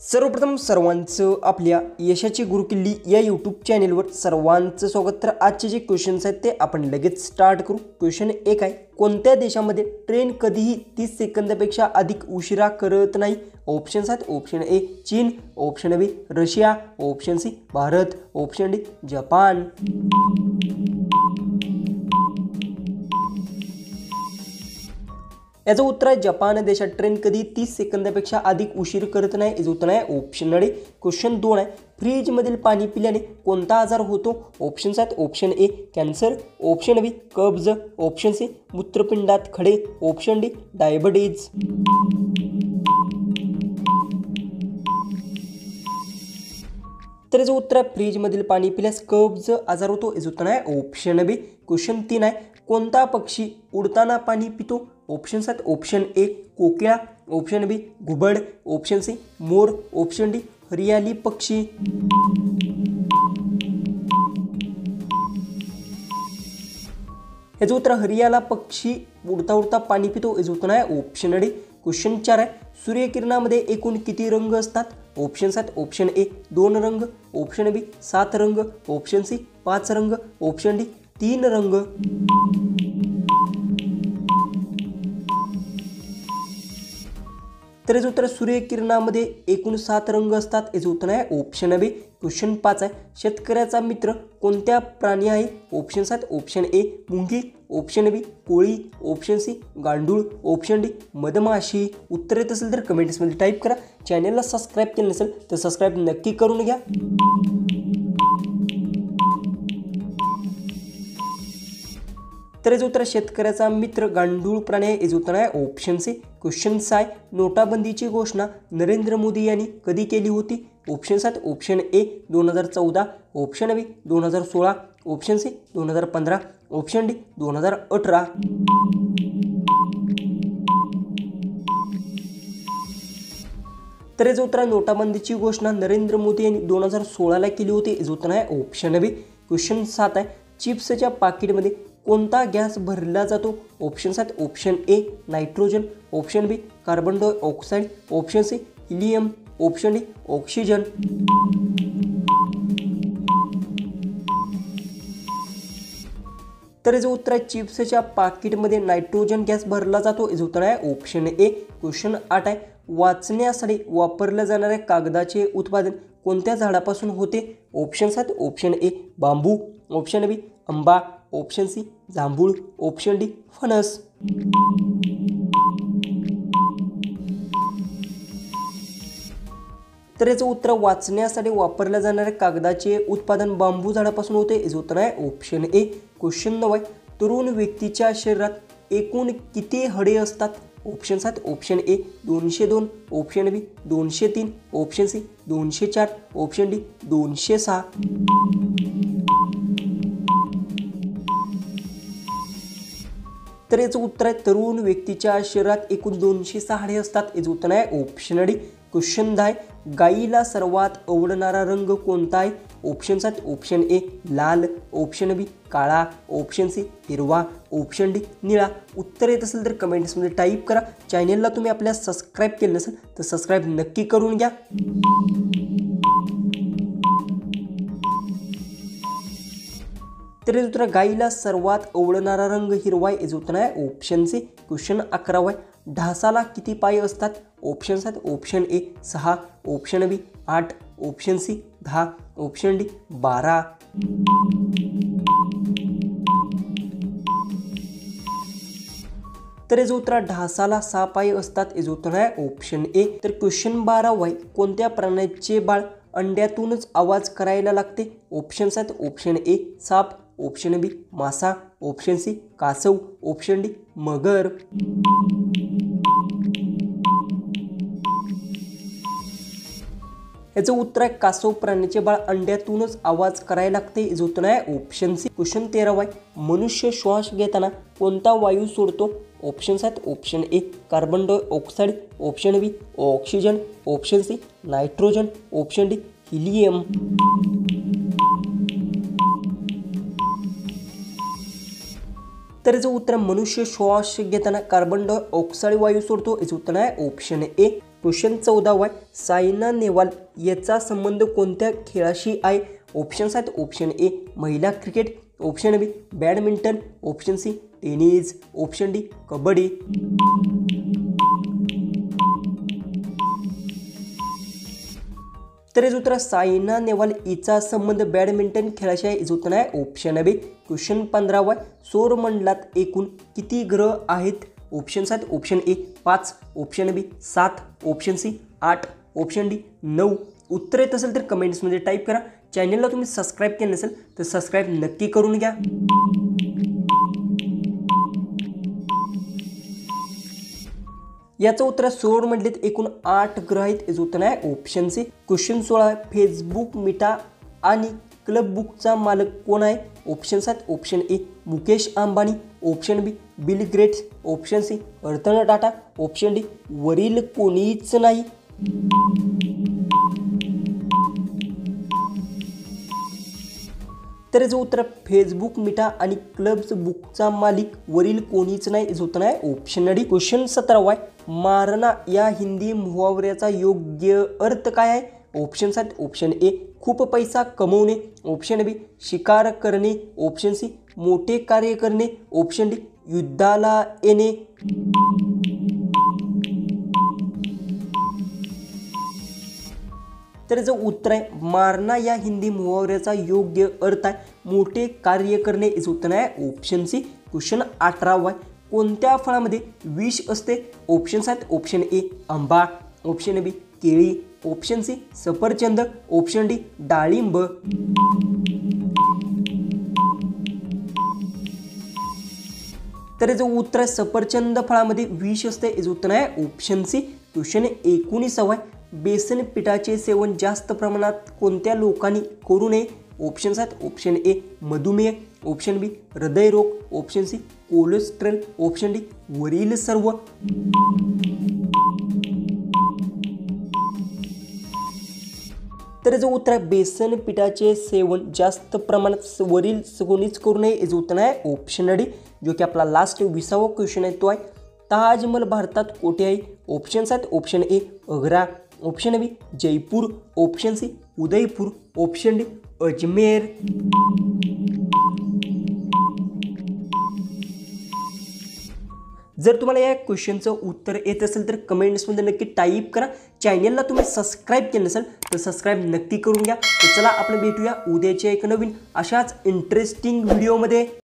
सर्वप्रथम सर्वांचं आपल्या यशाची गुरुकिल्ली या यूट्यूब चॅनेलवर सर्वांचं स्वागत। तर आजचे जे क्वेश्चन्स आहेत ते आपण लगेच स्टार्ट करू। क्वेश्चन 1 आहे, कोणत्या देशामध्ये ट्रेन कधीही 30 सेकंदापेक्षा अधिक उशिरा करत नाही? ऑप्शन्स आहेत, ऑप्शन ए चीन, option B Russia, option C Bharat, option D Japan. याचं उत्तर आहे जपान देशात ट्रेन कधी 30 सेकंदापेक्षा अधिक उशीर करत नाही। याचं उत्तर आहे ऑप्शन डी। क्वेश्चन 2 आहे, फ्रीजमधील पाणी पिल्याने कोणता आजार होतो? ऑप्शन्स आहेत, ऑप्शन ए कॅन्सर, ऑप्शन बी कब्ज, ऑप्शन सी मूत्रपिंडात खडे, ऑप्शन डी डायबिटीज। तर याचं उत्तर आहे फ्रीजमधील पाणी पिल्यास कब्ज आजार होतो। याचं उत्तर आहे ऑप्शन बी। क्वेश्चन 3 आहे, कोणता पक्षी उडताना पाणी पितो? ऑप्शन्स आहेत, ऑप्शन ए कोकिळा, ऑप्शन बी घुबड, ऑप्शन सी मोर, ऑप्शन डी हरियाली पक्षी। याचं उत्तर हरियाला पक्षी उडता उडता पाणी पितो। याचं उत्तर आहे ऑप्शन डी। क्वेश्चन 4 आहे, सूर्यकिरणामध्ये एकूण किती रंग असतात? ऑप्शन्स आहेत, ऑप्शन ए 2 रंग, ऑप्शन बी 7 रंग, ऑप्शन सी 5 रंग, ऑप्शन डी 3 रंग। तर याचं उत्तर सूर्यकिरणामध्ये एकूण 7 रंग असतात। याचं उत्तर आहे ऑप्शन बी। क्वेश्चन 5 आहे, शेतकऱ्याचा मित्र कोणत्या प्राणी आहे? ऑप्शन्स आहेत, ऑप्शन ए मुंगी, ऑप्शन बी कोळी, ऑप्शन सी गांडूळ, ऑप्शन डी मधमाशी। उत्तर येत असेल तर कमेंट्समध्ये टाईप करा। चॅनलला सबस्क्राईब केलं नसेल तर सबस्क्राईब नक्की करून घ्या। तर याचं उत्तर शेतकऱ्याचा मित्र गांडूळ प्राणी आहे। याचं उत्तर आहे ऑप्शन सी। क्वेश्चन 6 आहे, नोटाबंदीची घोषणा नरेंद्र मोदी यांनी कधी केली होती? ऑप्शन्स आहेत, option A 2014, option B 2016, option C 2015, option D 2018। तर याचं उत्तर नोटाबंदीची घोषणा नरेंद्र मोदी यांनी 2016ला केली होती। याचं उत्तर आहे ऑप्शन बी। क्वेश्चन 7 आहे, चिप्सच्या पाकिटमध्ये कोणता गॅस भरला जातो? ऑप्शन्स आहेत, option A nitrogen, option B carbon dioxide, option C helium, option D oxygen. तर याचं उत्तर आहे चिप्सच्या पाकिटमध्ये नायट्रोजन गॅस भरला जातो। याचं उत्तर आहे ऑप्शन ए। क्वेश्चन 8 आहे, वाचण्यासाठी वापरल्या जाणाऱ्या कागदाचे उत्पादन कोणत्या झाडापासून होते? ऑप्शन्स आहेत, ऑप्शन ए बांबू, ऑप्शन बी आंबा, ऑप्शन सी जांभूळ, ऑप्शन डी फणस। तर याचं उत्तर वाचण्यासाठी वापरल्या जाणाऱ्या कागदाचे उत्पादन बांबू झाडापासून होते। याचं उत्तर आहे ऑप्शन ए। क्वेश्चन 9 आहे, तरुण व्यक्तीच्या शरीरात एकूण किती हाडे असतात? ऑप्शन्स आहेत, option A 202, option B 203, option C 204, option D 206। तर याचं उत्तर आहे तरुण व्यक्तीच्या शरीरात एकूण 206 हाडे असतात। याचं उत्तर आहे ऑप्शन डी। क्वेश्चन 10, गाईला सर्वात आवडणारा रंग कोणता आहे? ऑप्शन्स आहेत, ऑप्शन ए लाल, ऑप्शन बी काळा, ऑप्शन सी हिरवा, ऑप्शन डी निळा। उत्तर येत असेल तर कमेंट्समध्ये टाईप करा। चॅनेलला तुम्ही आपल्या सबस्क्राईब केलं नसेल तर सबस्क्राईब नक्की करून घ्या। तर याचं उत्तर गाईला सर्वात आवडणारा रंग हिरवा आहे। याचं उत्तर आहे ऑप्शन सी। क्वेश्चन 11 आहे, ढासाला किती पाय असतात? ऑप्शन्स आहेत, option A 6, option B 8, option C 10, option D 12। तर याचं उत्तर ढासाला 6 पाय असतात। याचं उत्तर आहे ऑप्शन ए। तर क्वेश्चन 12 आहे, कोणत्या प्राण्याचे बाळ अंड्यातूनच आवाज करायला लागते? ऑप्शन्स आहेत, ऑप्शन ए साप, ऑप्शन बी मासा, ऑप्शन सी कासव, ऑप्शन डी मगर। याचं उत्तर आहे कासव प्राण्याचे बाळ अंड्यातूनच आवाज करायला लागते। याचं उत्तर आहे ऑप्शन सी। क्वेश्चन 13 आहे, मनुष्य श्वास घेताना कोणता वायू सोडतो? ऑप्शन्स आहेत, option A carbon dioxide, option B oxygen, option C nitrogen, option D helium. तर याचं उत्तर मनुष्य श्वास घेताना कार्बन डायऑक्साईड वायू सोडतो। याचं उत्तर आहे option A. Question 14 Saina Nehwal याचा संबंध कोणत्या खेळाशी आहे? ऑप्शन्स आहेत ऑप्शन ए महिला cricket, option B badminton, option C tennis, option D kabaddi. तर याचं उत्तर सायना नेहवाल हिचा संबंध बॅडमिंटन खेळाशी आहे. याचं उत्तर आहे ऑप्शन बी. क्वेश्चन 15 सौरमंडलात एकूण किती ग्रह आहेत? ऑप्शन्स आहेत option A 5, option B 7, option C 8, option D 9. उत्तर येत असेल तर कमेंट्समध्ये टाईप करा. चॅनलला तुम्ही सबस्क्राईब केलं नसेल तर सबस्क्राईब नक्की करून घ्या. याचं उत्तर सौरमंडलीत एकूण 8 ग्रह आहेत. याचं उत्तर आहे option C. Question 16 Facebook, Meta आणि क्लब बुकचा मालक कोण आहे? ऑप्शन्स आहेत option A Mukesh Ambani, option B Bill Gates, option C Ratan Tata, option D वरील कोणीच नाही. तर याचं उत्तर फेसबुक, मिटा आणि क्लब्स बुकचा मालिक वरील कोणीच नाही. याचं उत्तर आहे ऑप्शन डी. क्वेश्चन 17 मारना या हिंदी मुहावऱ्याचा योग्य अर्थ काय आहे? ऑप्शन्स आहेत ऑप्शन ए खूप पैसा कमवणे, ऑप्शन बी शिकार करणे, ऑप्शन सी मोठे कार्य करणे, ऑप्शन डी युद्धाला येणे. तर याचं उत्तर आहे मारना या हिंदी मुहावऱ्याचा योग्य अर्थ आहे मोठे कार्य करणे. याचं उत्तर आहे ऑप्शन सी. क्वेश्चन 18 कोणत्या फळामध्ये विष असते? ऑप्शन्स आहेत ऑप्शन ए आंबा, ऑप्शन बी केळी, ऑप्शन सी सफरचंद, ऑप्शन डी डाळिंब. तर याचं उत्तर आहे सफरचंद फळामध्ये विष असते. याचं उत्तर आहे ऑप्शन सी. क्वेश्चन 19 बेसन पिठाचे सेवन जास्त प्रमाणात कोणत्या लोकांनी करू नये? ऑप्शन्स आहेत ऑप्शन ए मधुमेह, ऑप्शन बी हृदयरोग, option C cholesterol, option D वरील सर्व. तर याचं उत्तर आहे बेसन पिठाचे सेवन जास्त प्रमाणात वरील कोणीच करू नये. याचं उत्तर आहे ऑप्शन डी. जो की आपला लास्ट 20वा क्वेश्चन आहे तो आहे ताजमहल भारतात कोठे आहे? ऑप्शन्स आहेत option A Agra, option B Jaipur, option C Udaipur, option D Ajmer. जर तुम्हाला या क्वेश्चनचं उत्तर येत असेल तर कमेंट्समध्ये नक्की टाईप करा. चॅनलला तुम्ही सबस्क्राईब केलं नसेल तर सबस्क्राईब नक्की करून घ्या. तर चला आपण भेटूया उद्याच्या एक नवीन अशाच इंटरेस्टिंग व्हिडिओमध्ये.